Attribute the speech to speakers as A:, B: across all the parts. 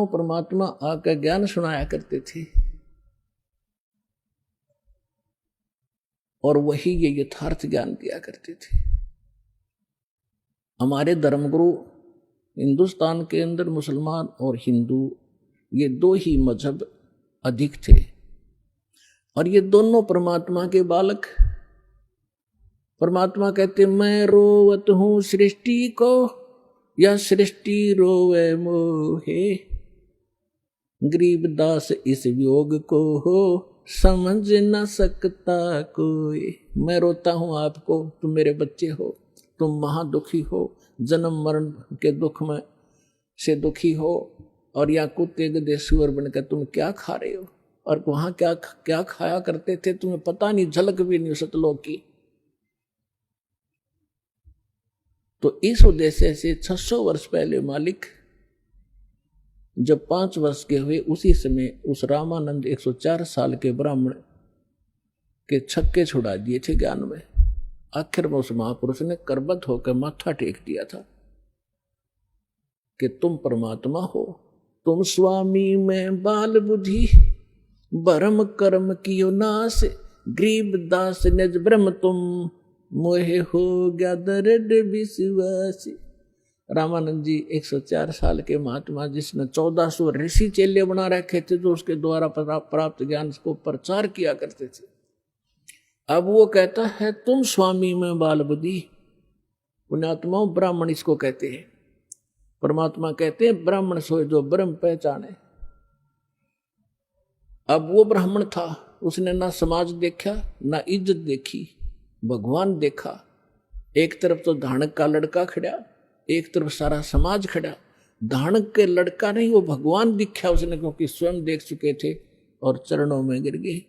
A: परमात्मा आकर ज्ञान सुनाया करते थे और वही ये यथार्थ ज्ञान दिया करते थे। हमारे धर्मगुरु हिंदुस्तान के अंदर मुसलमान और हिंदू ये दो ही मजहब अधिक थे और ये दोनों परमात्मा के बालक। परमात्मा कहते मैं रोवत हूं सृष्टि को या सृष्टि रोवे मोहे, गरीब दास इस वियोग को हो समझ न सकता कोई। मैं रोता हूं आपको, तुम मेरे बच्चे हो, तुम महादुखी हो, जन्म मरण के दुख में से दुखी हो और या कुत्ते गधे सुअर बनकर तुम क्या खा रहे हो और वहां क्या क्या खाया करते थे तुम्हें पता नहीं, झलक भी नहीं सतलोक की। तो इस उद्देश्य से 600 वर्ष पहले मालिक जब 5 वर्ष के हुए उसी समय उस रामानंद 104 साल के ब्राह्मण के छक्के छुड़ा दिए थे ज्ञान में। आखिर में उस महापुरुष ने करबद्ध होकर माथा टेक दिया था कि तुम परमात्मा हो, तुम स्वामी में बाल बुद्धि, भरम कर्म कियो नाश, गरीब दास निज ब्रह्म तुम, मोहे हो गया दर्द विश्वास। रामानंद जी 104 साल के महात्मा जिसने 1400 ऋषि चेले बना रखे थे जो उसके द्वारा प्राप्त ज्ञान को प्रचार किया करते थे। अब वो कहता है तुम स्वामी में बाल बुद्धि। पुण्यात्माओं ब्राह्मण इसको कहते हैं। परमात्मा कहते हैं ब्राह्मण सोए जो ब्रह्म पहचाने। अब वो ब्राह्मण था, उसने ना समाज देखा ना इज्जत देखी, भगवान देखा। एक तरफ तो धानक का लड़का खड़ा, एक तरफ सारा समाज खड़ा। धानक के लड़का नहीं, वो भगवान दिखा उसने, क्योंकि स्वयं देख चुके थे और चरणों में गिर गए।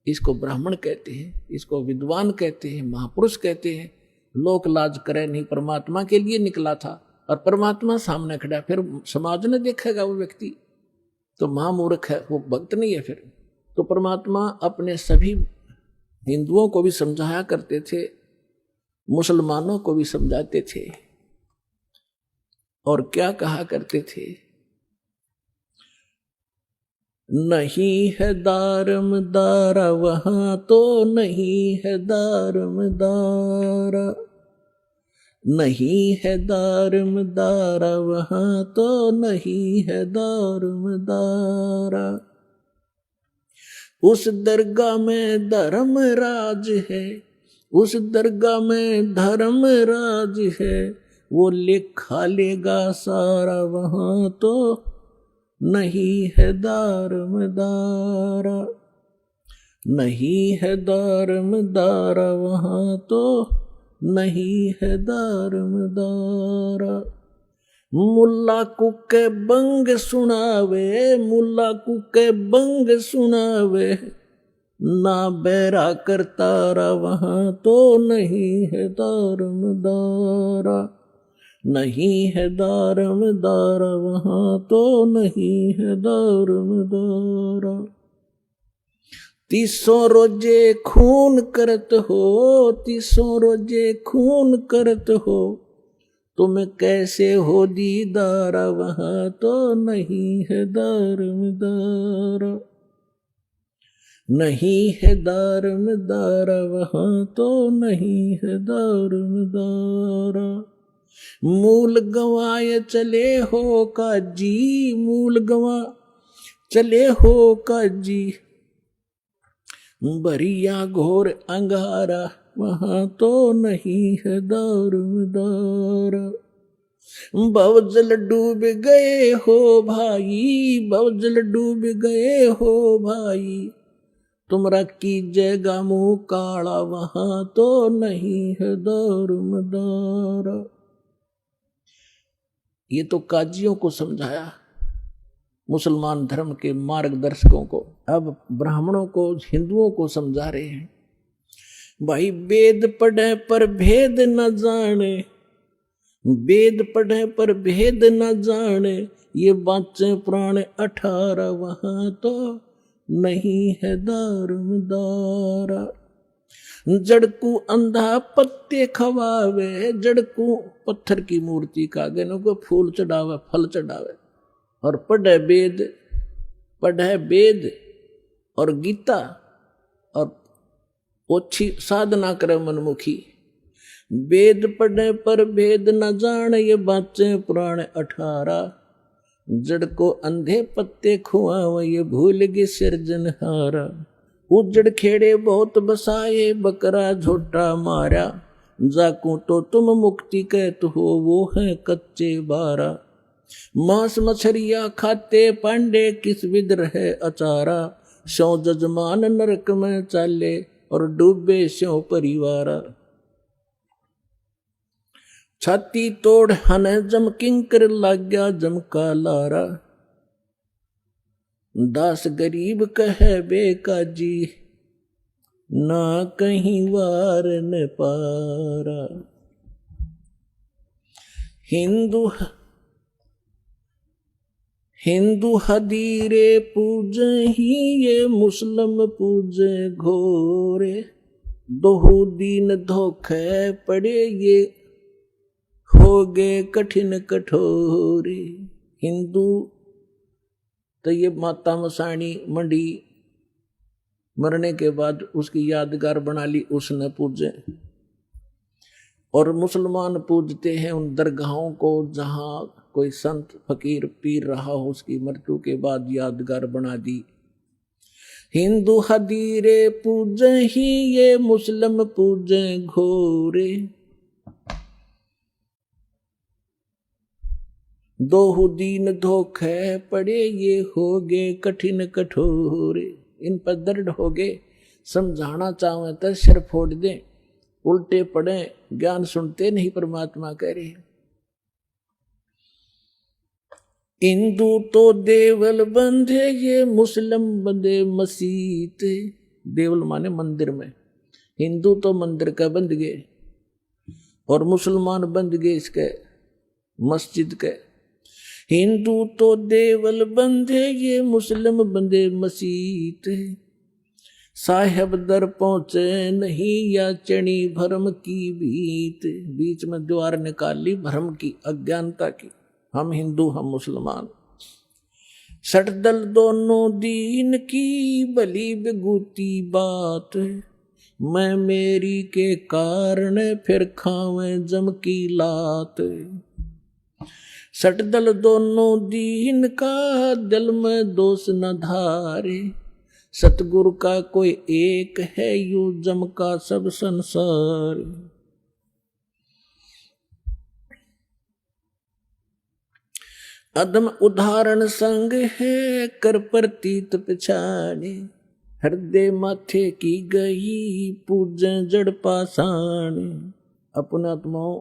A: इसको ब्राह्मण कहते हैं, इसको विद्वान कहते हैं, महापुरुष कहते हैं। लोक लाज करे नहीं, परमात्मा के लिए निकला था और परमात्मा सामने खड़ा, फिर समाज ने देखेगा वो व्यक्ति तो महामूर्ख है, वो भक्त नहीं है। फिर तो परमात्मा अपने सभी हिंदुओं को भी समझाया करते थे, मुसलमानों को भी समझाते थे और क्या कहा करते थे, नहीं है दारम दारा वहां तो नहीं है दारम दारा, नहीं है दारम दारा वहां तो नहीं है दारम दारा। उस दरगाह में धर्म राज है, उस दरगाह में धर्म राज है, वो लिखा लेगा सारा वहां तो नहीं है दारम दारा, नहीं है दारम दारा वहां तो नहीं है दारम दारा। मुल्ला कुके बंग सुनावे, मुल्ला कुके बंग सुनावे, ना बैरा करतारा वहां तो नहीं है दारम दारा, नहीं है दारम दारा वहां तो नहीं है दारम दारा। 300 रोजे खून करत हो, 300 रोजे खून करत हो, तुम कैसे हो दीदारा वहां तो नहीं है दारम दारा, नहीं है दारम दारा वहां तो नहीं है दारम दारा। मूल गवाए चले हो काजी, मूल गवा चले हो काजी, बरिया घोर अंगारा वहां तो नहीं है दारम दारा। भवजल डूब गए हो भाई, भवजल डूब गए हो भाई, तुमरा कीजिएगा मुंह काला वहां तो नहीं है दारम दारा। ये तो काजियों को समझाया, मुसलमान धर्म के मार्गदर्शकों को। अब ब्राह्मणों को, हिंदुओं को समझा रहे हैं, भाई वेद पढ़े पर भेद न जाने, वेद पढ़े पर भेद न जाने, ये बाँचे प्राण 18 वहां तो नहीं है दारम दारा। जड़कू अंधा पत्ते खवावे, जड़कू पत्थर की मूर्ति का गनों को फूल चढ़ावे, फल चढ़ावे और पढ़े वेद और गीता और ओछी साधना करे मनमुखी। वेद पढ़े पर भेद न जाने, ये बातें पुराण 18। जड़ को अंधे पत्ते खुआव, ये भूल गए सिरजनहारा। उजड़ खेड़े बहुत बसाए, बकरा झोटा मारा। जाकू तो तुम मुक्ति कहत हो, वो है कच्चे बारा। मांस मछरिया खाते पांडे, किस विध रहे अचारा। सौ जजमान नरक में चाले, और डूबे स्यों परिवारा। छाती तोड़ हन जम किंकर, लाग्या जम का लारा। दास गरीब कहे बेकाजी, ना कहीं वार न पारा। हिंदू हदीरे पूजे ही, ये मुस्लिम पूजे घोरे। दोहु दीन धोखे पड़े, ये हो गए कठिन कठोरे। हिंदू तो ये माता मसाणी मंडी मरने के बाद उसकी यादगार बना ली, उसने पूजे। और मुसलमान पूजते हैं उन दरगाहों को जहां कोई संत फकीर पीर रहा हो, उसकी मृत्यु के बाद यादगार बना दी। हिंदू हदीरे पूजे ही, ये मुस्लिम पूजे घोरे। दोहु दीन धोखे पड़े, ये हो गए कठिन कठोरे। इन पर दर्द हो गए, समझाना चाहे तो सिर फोड़ दे। उल्टे पड़े, ज्ञान सुनते नहीं, परमात्मा कह रहे। हिंदू तो देवल बंधे, ये मुस्लिम बंधे मसीत। देवल माने मंदिर में, हिंदू तो मंदिर का बंध गए और मुसलमान बंध गए इसके मस्जिद के। हिंदू तो देवल बंधे, ये मुस्लिम बंधे मसीत। साहेब दर पहुंचे नहीं, या चणी भरम की भीत। बीच में द्वार निकाल ली भरम की, अज्ञानता की। हम हिंदू हम मुसलमान, सटदल दोनों दीन की, भली बिगूती बात। मैं मेरी के कारण, फिर खावे जम की लात। सटदल दोनों दीन का, दिल में दोष न धारे। सतगुरु का कोई एक है, यू जम का सब संसार। अदम उदाहरण संग है, कर प्रतीत पिछाड़े। हृदय माथे की गई, पूजे जड़ पाषाण। अपना आत्माओं,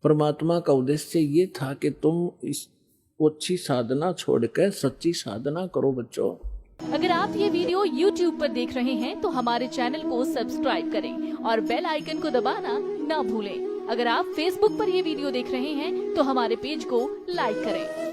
A: परमात्मा का उद्देश्य ये था कि तुम इस अच्छी साधना छोड़कर सच्ची साधना करो बच्चों।
B: अगर आप ये वीडियो YouTube पर देख रहे हैं तो हमारे चैनल को सब्सक्राइब करें और बेल आइकन को दबाना ना भूलें। अगर आप Facebook पर ये वीडियो देख रहे हैं तो हमारे पेज को लाइक करें।